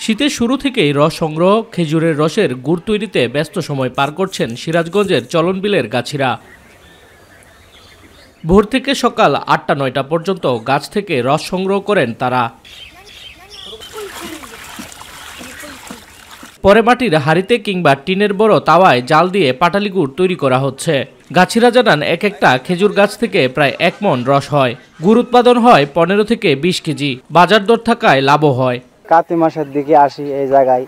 শীতের শুরু থেকেই রস সংগ্রহ, খেজুরের রসের গুড় তৈরিতে ব্যস্ত সময় পার করছেন সিরাজগঞ্জের চলনবিলের গাছিরা। ভোর থেকে সকাল ৮টা-৯টা পর্যন্ত গাছ থেকে রস সংগ্রহ করেন তারা। পরে মাটির হাঁড়িতে কিংবা টিনের বড় তাওয়ায় জাল দিয়ে পাটালি গুড় তৈরি করা হচ্ছে। গাছিরা জানান, এক একটা খেজুর গাছ থেকে প্রায় ১ মণ রস হয়। গুড় উৎপাদন হয় ১৫ থেকে ২০ কেজি। বাজার দর থাকায় লাভও হয়। কাতি মাসের দিকে আসি এই জায়গায়,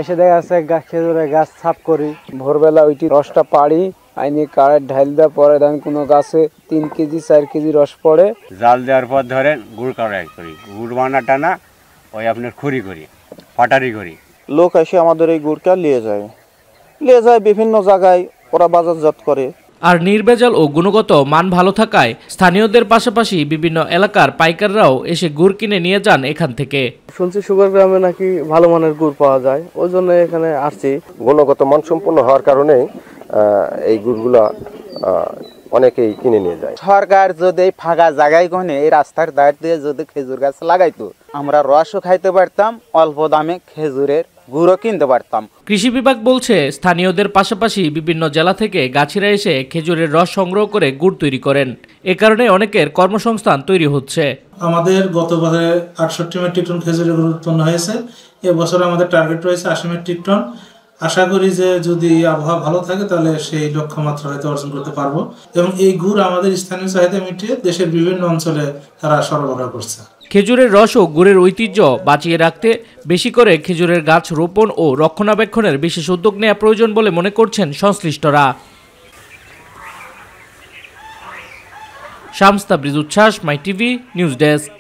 এসে দেখা যাচ্ছে খেজুরের গাছ সাফ করি। ভোরবেলা ওইটি রসটা পাড়ি আইনি কারেন্ট ঢাল দেওয়ার পরে ধরেন কোনো গাছে ৩ কেজি ৪ কেজি রস পড়ে। জাল দেওয়ার পর ধরেন গুড় কাটাই করি, গুড় বানাটা না ওই আপনার খুরি করি, পাটারি করি। লোক এসে আমাদের এই গুড়টা নিয়ে যায় বিভিন্ন জায়গায়, ওরা বাজারজাত করে। আর নির্ভেজাল ও গুণগত মান ভালো থাকায় স্থানীয়দের পাশাপাশি বিভিন্ন এলাকার পাইকাররাও এসে গুড় কিনে নিয়ে যান এখান থেকে। শুনছি সুগার গ্রামে নাকি ভালো মানের গুড় পাওয়া যায়, ওই জন্য এখানে আসছি। গুণগত মানসম্পন্ন হওয়ার কারণে এই গুড়গুলা অনেকেই কিনে নিয়ে যায়। সরকার যদি এই ফাঁকা জায়গায় কোনে এই রাস্তার ধার দিয়ে যদি খেজুর গাছ লাগাইতো, আমরা রসও খাইতে পারতাম, অল্প দামে খেজুরের গুড়ও কিনতে পারতাম। কৃষি বিভাগ বলছে, স্থানীয়দের পাশাপাশি বিভিন্ন জেলা থেকে গাছিরা এসে খেজুরের রস সংগ্রহ করে গুড় তৈরি করেন। এ কারণে অনেকের কর্মসংস্থান তৈরি হচ্ছে। আমাদের গত বছরে ৬৮ মেট্রিক টন খেজুরের গুড় উৎপন্ন হয়েছে। এবছর আমাদের টার্গেট রয়েছে ৮০ মেট্রিক টন। আশা করি যে যদি আবহাওয়া ভালো থাকে তাহলে সেই লক্ষ্যমাত্রা হয়তো অর্জন করতে পারবো, এবং এই গুড় আমাদের স্থানীয় চাহিদা মিটিয়ে দেশের বিভিন্ন অঞ্চলে তারা সরবরাহ করছে। খেজুরের রস ও গুড়ের ঐতিহ্য বাঁচিয়ে রাখতে বেশি করে খেজুরের গাছ রোপণ ও রক্ষণাবেক্ষণের বিশেষ উদ্যোগ নেওয়া প্রয়োজন বলে মনে করছেন সংশ্লিষ্টরা। শামস তাবরিজ উচ্ছ্বাস, মাই টিভি নিউজ ডেস্ক।